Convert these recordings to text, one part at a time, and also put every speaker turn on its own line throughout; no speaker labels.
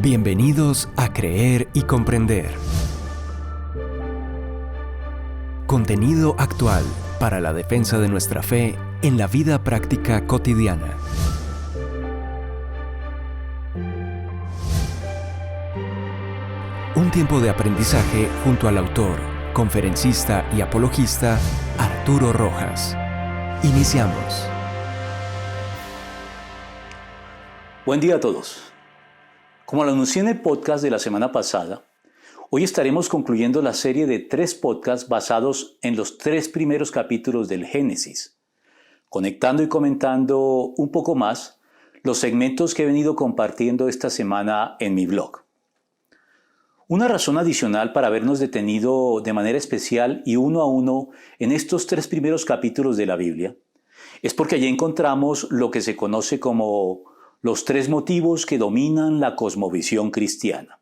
Bienvenidos a Creer y Comprender. Contenido actual para la defensa de nuestra fe en la vida práctica cotidiana. Un tiempo de aprendizaje junto al autor, conferencista y apologista Arturo Rojas. Iniciamos.
Buen día a todos. Como lo anuncié en el podcast de la semana pasada, hoy estaremos concluyendo la serie de 3 podcasts basados en los 3 primeros capítulos del Génesis, conectando y comentando un poco más los segmentos que he venido compartiendo esta semana en mi blog. Una razón adicional para habernos detenido de manera especial y uno a uno en estos 3 primeros capítulos de la Biblia es porque allí encontramos lo que se conoce como los 3 motivos que dominan la cosmovisión cristiana.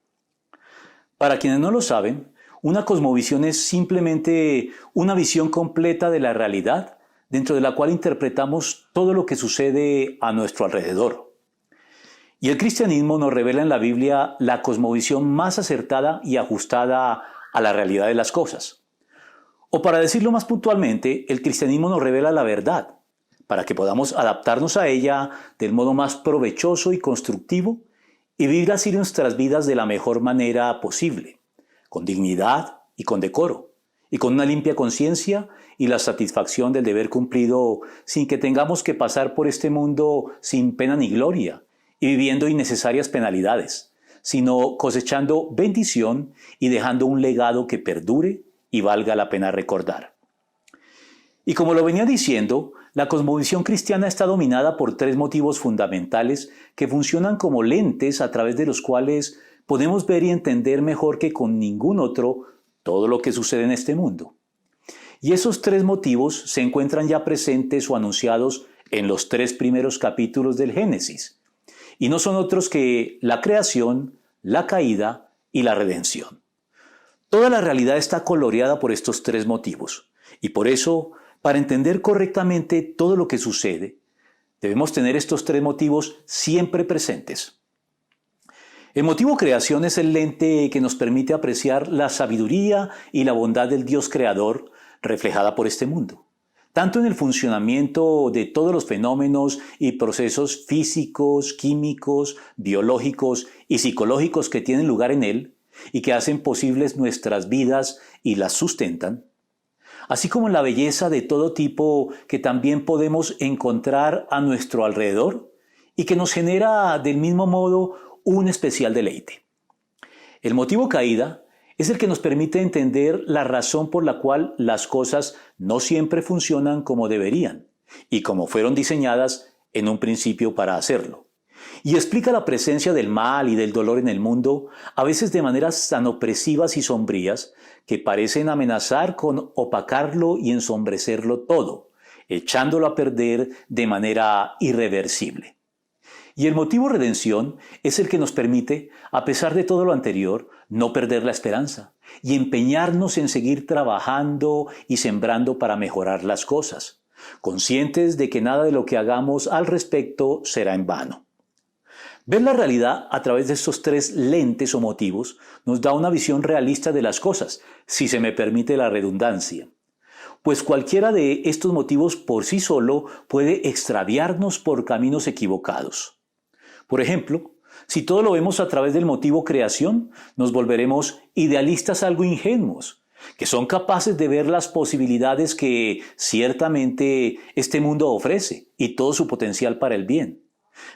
Para quienes no lo saben, una cosmovisión es simplemente una visión completa de la realidad dentro de la cual interpretamos todo lo que sucede a nuestro alrededor. Y el cristianismo nos revela en la Biblia la cosmovisión más acertada y ajustada a la realidad de las cosas. O para decirlo más puntualmente, el cristianismo nos revela la verdad, para que podamos adaptarnos a ella del modo más provechoso y constructivo y vivir así nuestras vidas de la mejor manera posible, con dignidad y con decoro, y con una limpia conciencia y la satisfacción del deber cumplido sin que tengamos que pasar por este mundo sin pena ni gloria y viviendo innecesarias penalidades, sino cosechando bendición y dejando un legado que perdure y valga la pena recordar. Y como lo venía diciendo, la cosmovisión cristiana está dominada por 3 motivos fundamentales que funcionan como lentes a través de los cuales podemos ver y entender mejor que con ningún otro todo lo que sucede en este mundo. Y esos 3 motivos se encuentran ya presentes o anunciados en los 3 primeros capítulos del Génesis, y no son otros que la creación, la caída y la redención. Toda la realidad está coloreada por estos 3 motivos, y por eso, para entender correctamente todo lo que sucede, debemos tener estos 3 motivos siempre presentes. El motivo creación es el lente que nos permite apreciar la sabiduría y la bondad del Dios creador reflejada por este mundo, tanto en el funcionamiento de todos los fenómenos y procesos físicos, químicos, biológicos y psicológicos que tienen lugar en él y que hacen posibles nuestras vidas y las sustentan, así como en la belleza de todo tipo que también podemos encontrar a nuestro alrededor y que nos genera del mismo modo un especial deleite. El motivo caída es el que nos permite entender la razón por la cual las cosas no siempre funcionan como deberían y como fueron diseñadas en un principio para hacerlo. Y explica la presencia del mal y del dolor en el mundo, a veces de maneras tan opresivas y sombrías que parecen amenazar con opacarlo y ensombrecerlo todo, echándolo a perder de manera irreversible. Y el motivo redención es el que nos permite, a pesar de todo lo anterior, no perder la esperanza y empeñarnos en seguir trabajando y sembrando para mejorar las cosas, conscientes de que nada de lo que hagamos al respecto será en vano. Ver la realidad a través de estos 3 lentes o motivos nos da una visión realista de las cosas, si se me permite la redundancia. Pues cualquiera de estos motivos por sí solo puede extraviarnos por caminos equivocados. Por ejemplo, si todo lo vemos a través del motivo creación, nos volveremos idealistas algo ingenuos, que son capaces de ver las posibilidades que ciertamente este mundo ofrece y todo su potencial para el bien.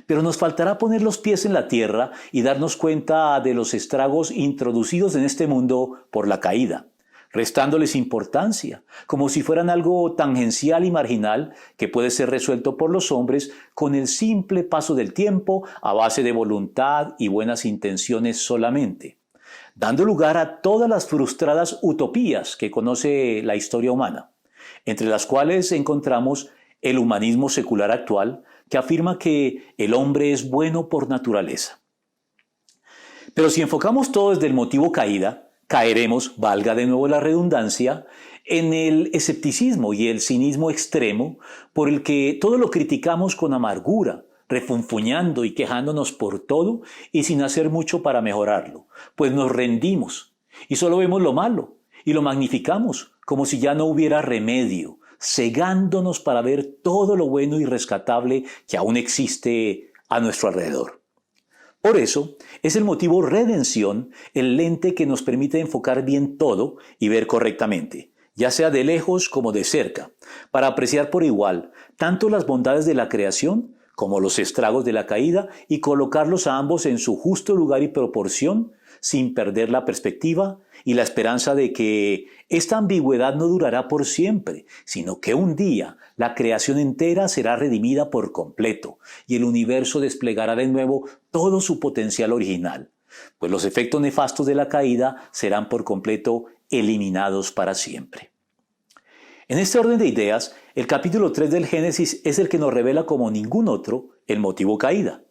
Pero nos faltará poner los pies en la tierra y darnos cuenta de los estragos introducidos en este mundo por la caída, restándoles importancia, como si fueran algo tangencial y marginal que puede ser resuelto por los hombres con el simple paso del tiempo a base de voluntad y buenas intenciones solamente, dando lugar a todas las frustradas utopías que conoce la historia humana, entre las cuales encontramos el humanismo secular actual, que afirma que el hombre es bueno por naturaleza. Pero si enfocamos todo desde el motivo caída, caeremos, valga de nuevo la redundancia, en el escepticismo y el cinismo extremo por el que todo lo criticamos con amargura, refunfuñando y quejándonos por todo y sin hacer mucho para mejorarlo, pues nos rendimos y solo vemos lo malo y lo magnificamos como si ya no hubiera remedio, cegándonos para ver todo lo bueno y rescatable que aún existe a nuestro alrededor. Por eso, es el motivo redención el lente que nos permite enfocar bien todo y ver correctamente, ya sea de lejos como de cerca, para apreciar por igual tanto las bondades de la creación como los estragos de la caída y colocarlos a ambos en su justo lugar y proporción sin perder la perspectiva y la esperanza de que esta ambigüedad no durará por siempre, sino que un día la creación entera será redimida por completo y el universo desplegará de nuevo todo su potencial original, pues los efectos nefastos de la caída serán por completo eliminados para siempre. En este orden de ideas, el capítulo 3 del Génesis es el que nos revela como ningún otro el motivo caída,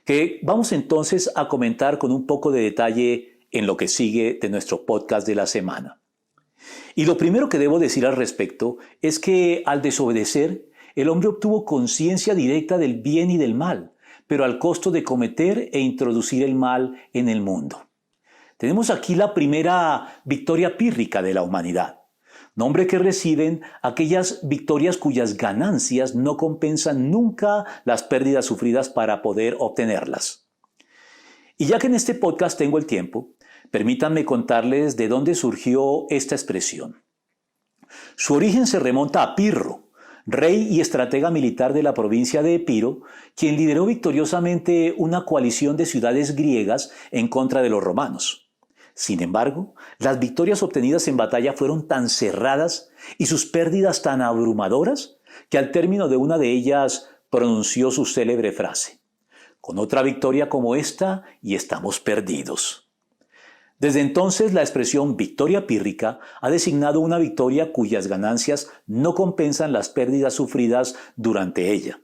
que vamos entonces a comentar con un poco de detalle en lo que sigue de nuestro podcast de la semana. Y lo primero que debo decir al respecto es que al desobedecer, el hombre obtuvo conciencia directa del bien y del mal, pero al costo de cometer e introducir el mal en el mundo. Tenemos aquí la primera victoria pírrica de la humanidad, nombre que reciben aquellas victorias cuyas ganancias no compensan nunca las pérdidas sufridas para poder obtenerlas. Y ya que en este podcast tengo el tiempo, permítanme contarles de dónde surgió esta expresión. Su origen se remonta a Pirro, rey y estratega militar de la provincia de Epiro, quien lideró victoriosamente una coalición de ciudades griegas en contra de los romanos. Sin embargo, las victorias obtenidas en batalla fueron tan cerradas y sus pérdidas tan abrumadoras que al término de una de ellas pronunció su célebre frase: «Con otra victoria como esta y estamos perdidos». Desde entonces, la expresión victoria pírrica ha designado una victoria cuyas ganancias no compensan las pérdidas sufridas durante ella.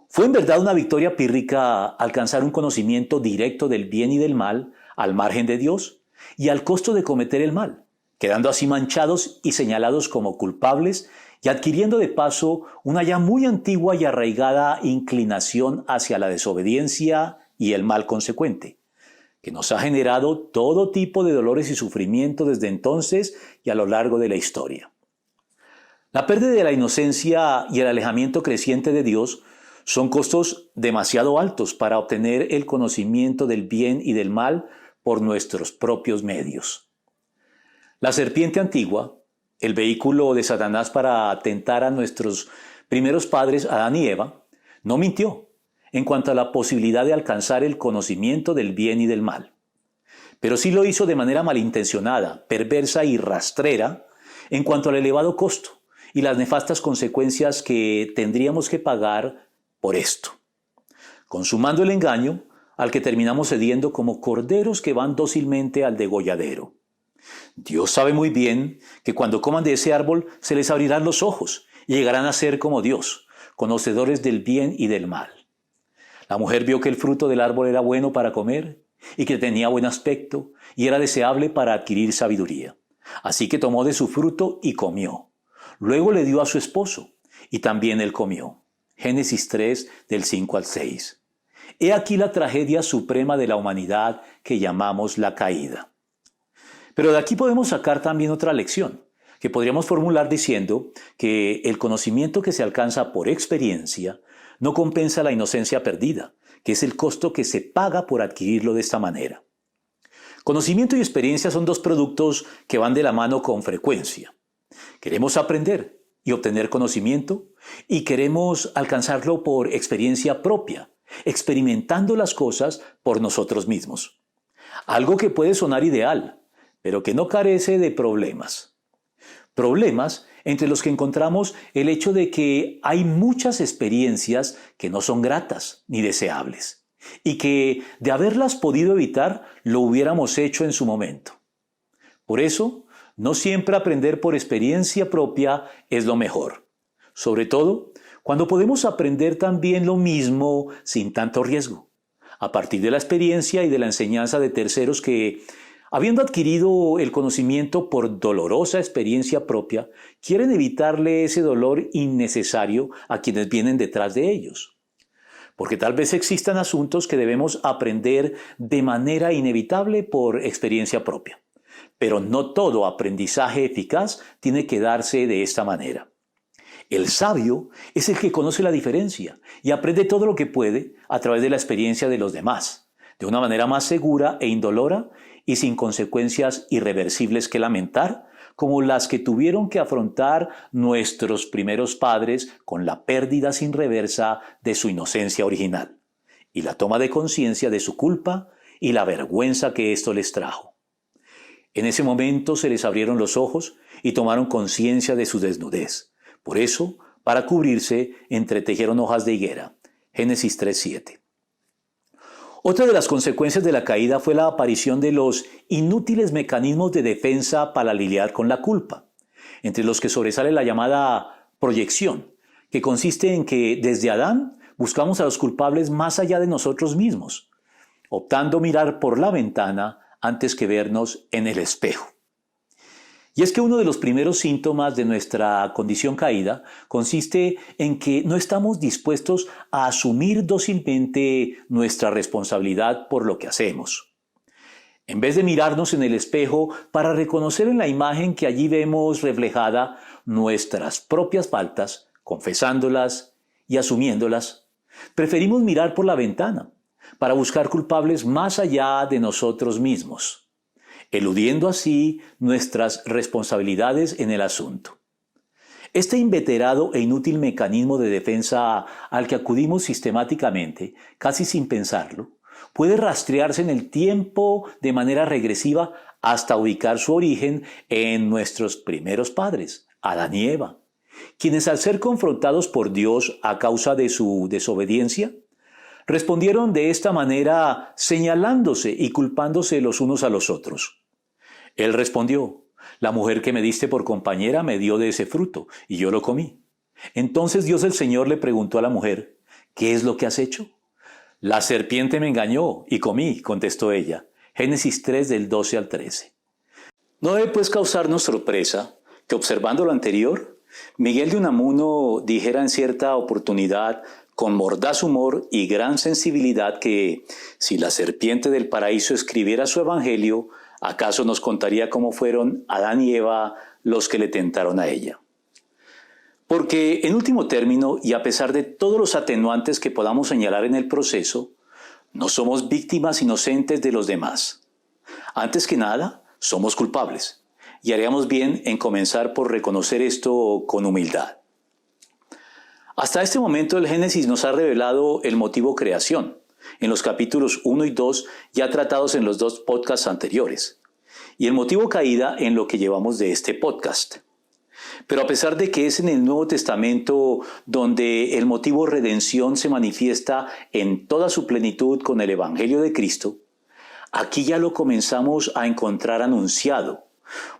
Fue en verdad una victoria pírrica alcanzar un conocimiento directo del bien y del mal al margen de Dios y al costo de cometer el mal, quedando así manchados y señalados como culpables y adquiriendo de paso una ya muy antigua y arraigada inclinación hacia la desobediencia y el mal consecuente, que nos ha generado todo tipo de dolores y sufrimiento desde entonces y a lo largo de la historia. La pérdida de la inocencia y el alejamiento creciente de Dios son costos demasiado altos para obtener el conocimiento del bien y del mal por nuestros propios medios. La serpiente antigua, el vehículo de Satanás para tentar a nuestros primeros padres, Adán y Eva, no mintió en cuanto a la posibilidad de alcanzar el conocimiento del bien y del mal. Pero sí lo hizo de manera malintencionada, perversa y rastrera en cuanto al elevado costo y las nefastas consecuencias que tendríamos que pagar por esto, consumando el engaño al que terminamos cediendo como corderos que van dócilmente al degolladero. Dios sabe muy bien que cuando coman de ese árbol se les abrirán los ojos y llegarán a ser como Dios, conocedores del bien y del mal. La mujer vio que el fruto del árbol era bueno para comer y que tenía buen aspecto y era deseable para adquirir sabiduría. Así que tomó de su fruto y comió. Luego le dio a su esposo y también él comió. Génesis 3, del 5 al 6. He aquí la tragedia suprema de la humanidad que llamamos la caída. Pero de aquí podemos sacar también otra lección, que podríamos formular diciendo que el conocimiento que se alcanza por experiencia no compensa la inocencia perdida, que es el costo que se paga por adquirirlo de esta manera. Conocimiento y experiencia son dos productos que van de la mano con frecuencia. Queremos aprender y obtener conocimiento y queremos alcanzarlo por experiencia propia, experimentando las cosas por nosotros mismos. Algo que puede sonar ideal, pero que no carece de problemas. Problemas entre los que encontramos el hecho de que hay muchas experiencias que no son gratas ni deseables, y que de haberlas podido evitar lo hubiéramos hecho en su momento. Por eso, no siempre aprender por experiencia propia es lo mejor, sobre todo cuando podemos aprender también lo mismo sin tanto riesgo, a partir de la experiencia y de la enseñanza de terceros que, habiendo adquirido el conocimiento por dolorosa experiencia propia, quieren evitarle ese dolor innecesario a quienes vienen detrás de ellos. porque tal vez existan asuntos que debemos aprender de manera inevitable por experiencia propia. Pero no todo aprendizaje eficaz tiene que darse de esta manera. El sabio es el que conoce la diferencia y aprende todo lo que puede a través de la experiencia de los demás, de una manera más segura e indolora y sin consecuencias irreversibles que lamentar, como las que tuvieron que afrontar nuestros primeros padres con la pérdida sin reversa de su inocencia original, y la toma de conciencia de su culpa y la vergüenza que esto les trajo. En ese momento se les abrieron los ojos y tomaron conciencia de su desnudez. Por eso, para cubrirse, entretejieron hojas de higuera. Génesis 3:7. Otra de las consecuencias de la caída fue la aparición de los inútiles mecanismos de defensa para lidiar con la culpa, entre los que sobresale la llamada proyección, que consiste en que desde Adán buscamos a los culpables más allá de nosotros mismos, optando mirar por la ventana antes que vernos en el espejo. Y es que uno de los primeros síntomas de nuestra condición caída consiste en que no estamos dispuestos a asumir dócilmente nuestra responsabilidad por lo que hacemos. En vez de mirarnos en el espejo para reconocer en la imagen que allí vemos reflejada nuestras propias faltas, confesándolas y asumiéndolas, preferimos mirar por la ventana para buscar culpables más allá de nosotros mismos, eludiendo así nuestras responsabilidades en el asunto. Este inveterado e inútil mecanismo de defensa al que acudimos sistemáticamente, casi sin pensarlo, puede rastrearse en el tiempo de manera regresiva hasta ubicar su origen en nuestros primeros padres, Adán y Eva, quienes al ser confrontados por Dios a causa de su desobediencia, respondieron de esta manera señalándose y culpándose los unos a los otros. Él respondió: la mujer que me diste por compañera me dio de ese fruto, y yo lo comí. Entonces Dios el Señor le preguntó a la mujer: ¿qué es lo que has hecho? La serpiente me engañó y comí, contestó ella. Génesis 3 del 12 al 13. No debe pues causarnos sorpresa que, observando lo anterior, Miguel de Unamuno dijera en cierta oportunidad, con mordaz humor y gran sensibilidad, que si la serpiente del paraíso escribiera su evangelio, ¿acaso nos contaría cómo fueron Adán y Eva los que le tentaron a ella? Porque, en último término, y a pesar de todos los atenuantes que podamos señalar en el proceso, no somos víctimas inocentes de los demás. Antes que nada, somos culpables, y haríamos bien en comenzar por reconocer esto con humildad. Hasta este momento el Génesis nos ha revelado el motivo creación, en los capítulos 1 y 2 ya tratados en los 2 podcasts anteriores, y el motivo caída en lo que llevamos de este podcast. Pero a pesar de que es en el Nuevo Testamento donde el motivo redención se manifiesta en toda su plenitud con el Evangelio de Cristo, aquí ya lo comenzamos a encontrar anunciado.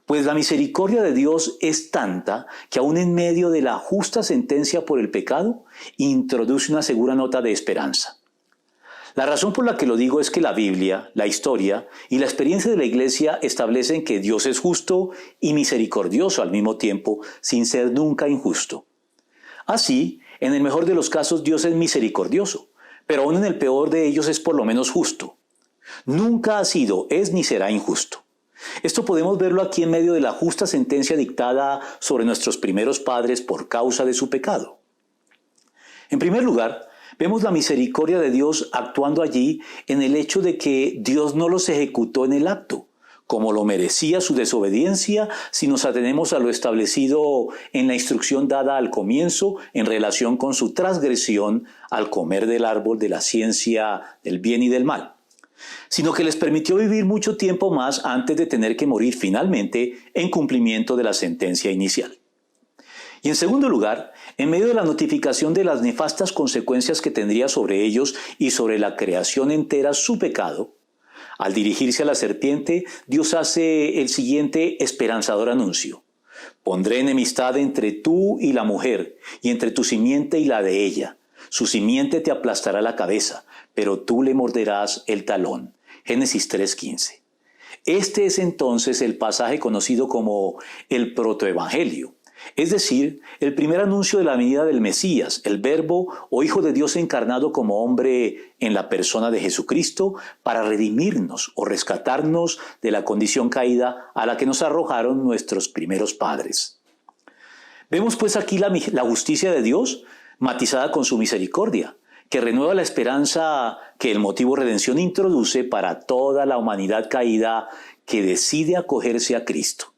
Pues la misericordia de Dios es tanta que aún en medio de la justa sentencia por el pecado, introduce una segura nota de esperanza. La razón por la que lo digo es que la Biblia, la historia y la experiencia de la Iglesia establecen que Dios es justo y misericordioso al mismo tiempo, sin ser nunca injusto. Así, en el mejor de los casos Dios es misericordioso, pero aún en el peor de ellos es por lo menos justo. Nunca ha sido, es ni será injusto. Esto podemos verlo aquí en medio de la justa sentencia dictada sobre nuestros primeros padres por causa de su pecado. En primer lugar, vemos la misericordia de Dios actuando allí en el hecho de que Dios no los ejecutó en el acto, como lo merecía su desobediencia, si nos atenemos a lo establecido en la instrucción dada al comienzo en relación con su transgresión al comer del árbol de la ciencia del bien y del mal, sino que les permitió vivir mucho tiempo más antes de tener que morir finalmente en cumplimiento de la sentencia inicial. Y en segundo lugar, en medio de la notificación de las nefastas consecuencias que tendría sobre ellos y sobre la creación entera su pecado, al dirigirse a la serpiente, Dios hace el siguiente esperanzador anuncio: pondré enemistad entre tú y la mujer, y entre tu simiente y la de ella. Su simiente te aplastará la cabeza, pero tú le morderás el talón. Génesis 3:15. Este es entonces el pasaje conocido como el protoevangelio, es decir, el primer anuncio de la venida del Mesías, el Verbo o Hijo de Dios encarnado como hombre en la persona de Jesucristo para redimirnos o rescatarnos de la condición caída a la que nos arrojaron nuestros primeros padres. Vemos pues aquí la justicia de Dios matizada con su misericordia, que renueva la esperanza que el motivo redención introduce para toda la humanidad caída que decide acogerse a Cristo.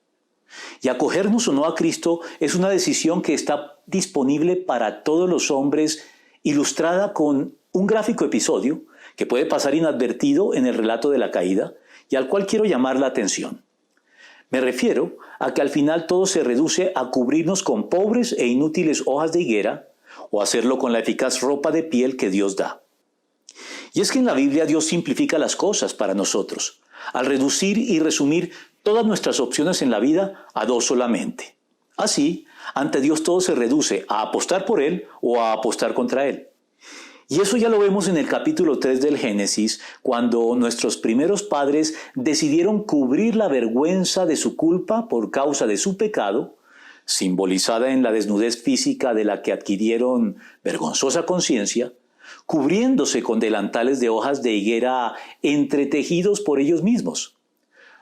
Y acogernos o no a Cristo es una decisión que está disponible para todos los hombres, ilustrada con un gráfico episodio que puede pasar inadvertido en el relato de la caída y al cual quiero llamar la atención. Me refiero a que al final todo se reduce a cubrirnos con pobres e inútiles hojas de higuera o hacerlo con la eficaz ropa de piel que Dios da. Y es que en la Biblia Dios simplifica las cosas para nosotros, al reducir y resumir todas nuestras opciones en la vida a dos solamente. Así, ante Dios todo se reduce a apostar por Él o a apostar contra Él. Y eso ya lo vemos en el capítulo 3 del Génesis, cuando nuestros primeros padres decidieron cubrir la vergüenza de su culpa por causa de su pecado, simbolizada en la desnudez física de la que adquirieron vergonzosa conciencia, cubriéndose con delantales de hojas de higuera entretejidos por ellos mismos,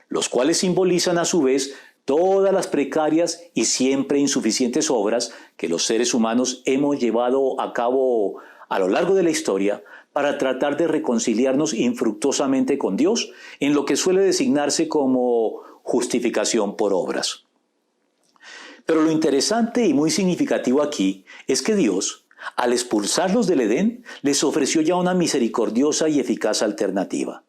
los cuales simbolizan a su vez todas las precarias y siempre insuficientes obras que los seres humanos hemos llevado a cabo a lo largo de la historia para tratar de reconciliarnos infructuosamente con Dios en lo que suele designarse como justificación por obras. Pero lo interesante y muy significativo aquí es que Dios, al expulsarlos del Edén, les ofreció ya una misericordiosa y eficaz alternativa: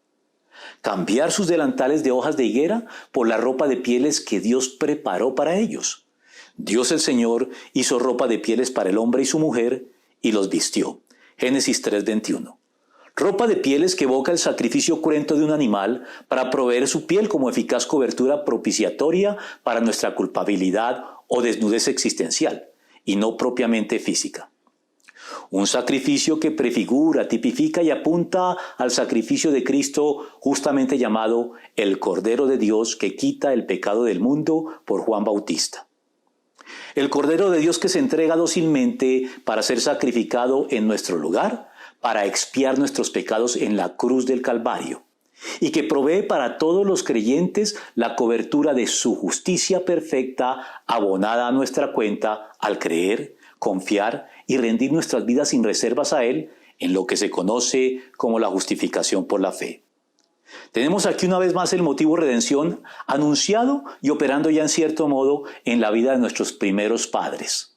cambiar sus delantales de hojas de higuera por la ropa de pieles que Dios preparó para ellos. Dios el Señor hizo ropa de pieles para el hombre y su mujer y los vistió. Génesis 3:21. Ropa de pieles que evoca el sacrificio cruento de un animal para proveer su piel como eficaz cobertura propiciatoria para nuestra culpabilidad o desnudez existencial, y no propiamente física. Un sacrificio que prefigura, tipifica y apunta al sacrificio de Cristo, justamente llamado el Cordero de Dios que quita el pecado del mundo por Juan Bautista. El Cordero de Dios que se entrega dócilmente para ser sacrificado en nuestro lugar, para expiar nuestros pecados en la cruz del Calvario, y que provee para todos los creyentes la cobertura de su justicia perfecta abonada a nuestra cuenta al creer, confiar y rendir nuestras vidas sin reservas a Él en lo que se conoce como la justificación por la fe. Tenemos aquí una vez más el motivo redención anunciado y operando ya en cierto modo en la vida de nuestros primeros padres.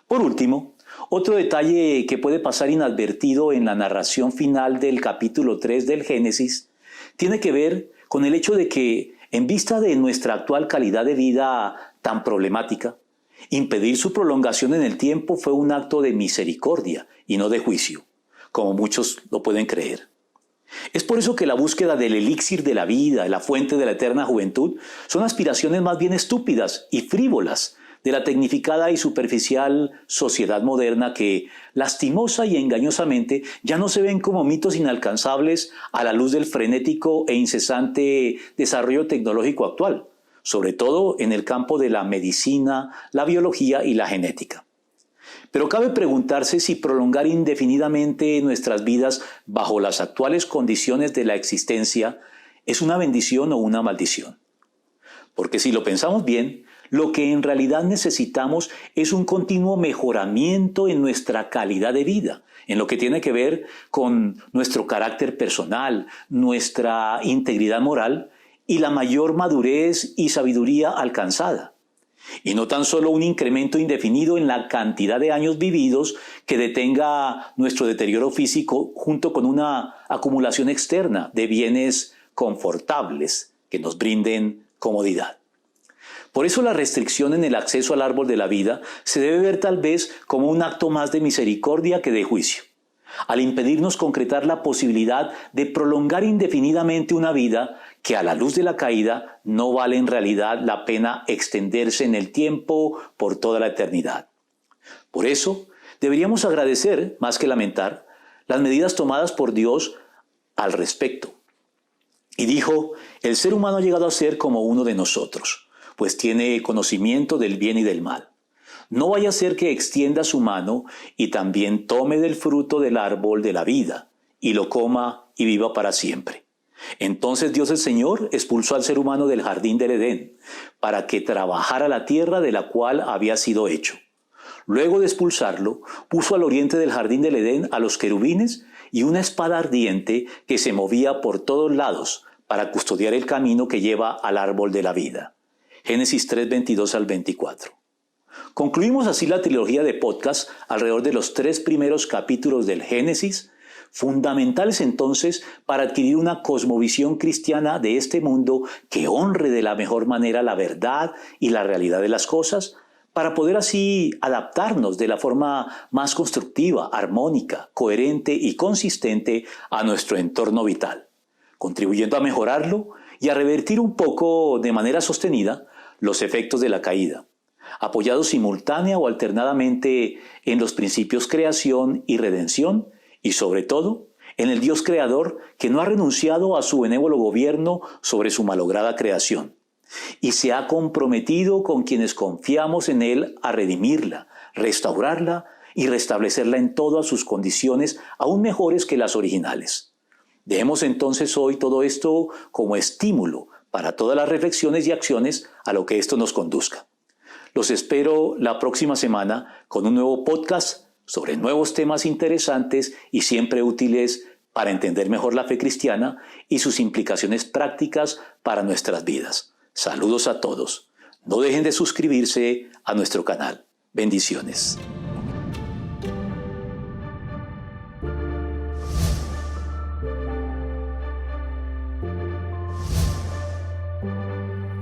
Por último, otro detalle que puede pasar inadvertido en la narración final del capítulo 3 del Génesis tiene que ver con el hecho de que, en vista de nuestra actual calidad de vida tan problemática, impedir su prolongación en el tiempo fue un acto de misericordia y no de juicio, como muchos lo pueden creer. Es por eso que la búsqueda del elixir de la vida, la fuente de la eterna juventud, son aspiraciones más bien estúpidas y frívolas de la tecnificada y superficial sociedad moderna que, lastimosa y engañosamente, ya no se ven como mitos inalcanzables a la luz del frenético e incesante desarrollo tecnológico actual, sobre todo en el campo de la medicina, la biología y la genética. Pero cabe preguntarse si prolongar indefinidamente nuestras vidas bajo las actuales condiciones de la existencia es una bendición o una maldición. Porque si lo pensamos bien, lo que en realidad necesitamos es un continuo mejoramiento en nuestra calidad de vida, en lo que tiene que ver con nuestro carácter personal, nuestra integridad moral y la mayor madurez y sabiduría alcanzada. Y no tan solo un incremento indefinido en la cantidad de años vividos que detenga nuestro deterioro físico junto con una acumulación externa de bienes confortables que nos brinden comodidad. Por eso la restricción en el acceso al árbol de la vida se debe ver tal vez como un acto más de misericordia que de juicio, al impedirnos concretar la posibilidad de prolongar indefinidamente una vida que a la luz de la caída no vale en realidad la pena extenderse en el tiempo por toda la eternidad. Por eso, deberíamos agradecer, más que lamentar, las medidas tomadas por Dios al respecto. Y dijo: el ser humano ha llegado a ser como uno de nosotros, pues tiene conocimiento del bien y del mal. No vaya a ser que extienda su mano y también tome del fruto del árbol de la vida, y lo coma y viva para siempre. Entonces Dios el Señor expulsó al ser humano del jardín del Edén, para que trabajara la tierra de la cual había sido hecho. Luego de expulsarlo, puso al oriente del jardín del Edén a los querubines y una espada ardiente que se movía por todos lados para custodiar el camino que lleva al árbol de la vida. Génesis 3, 22 al 24. Concluimos así la trilogía de podcast alrededor de los 3 primeros capítulos del Génesis, fundamentales entonces para adquirir una cosmovisión cristiana de este mundo que honre de la mejor manera la verdad y la realidad de las cosas, para poder así adaptarnos de la forma más constructiva, armónica, coherente y consistente a nuestro entorno vital, contribuyendo a mejorarlo y a revertir un poco de manera sostenida los efectos de la caída, apoyados simultánea o alternadamente en los principios creación y redención y sobre todo en el Dios creador que no ha renunciado a su benévolo gobierno sobre su malograda creación y se ha comprometido con quienes confiamos en Él a redimirla, restaurarla y restablecerla en todas sus condiciones aún mejores que las originales. Dejemos entonces hoy todo esto como estímulo para todas las reflexiones y acciones a lo que esto nos conduzca. Los espero la próxima semana con un nuevo podcast sobre nuevos temas interesantes y siempre útiles para entender mejor la fe cristiana y sus implicaciones prácticas para nuestras vidas. Saludos a todos. No dejen de suscribirse a nuestro canal. Bendiciones.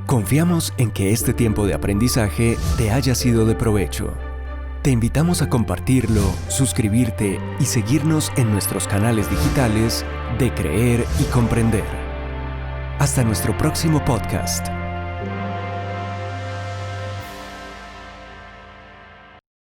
Confiamos en que este tiempo de aprendizaje te haya sido de provecho. Te invitamos a compartirlo, suscribirte y seguirnos en nuestros canales digitales de Creer y Comprender. Hasta nuestro próximo podcast.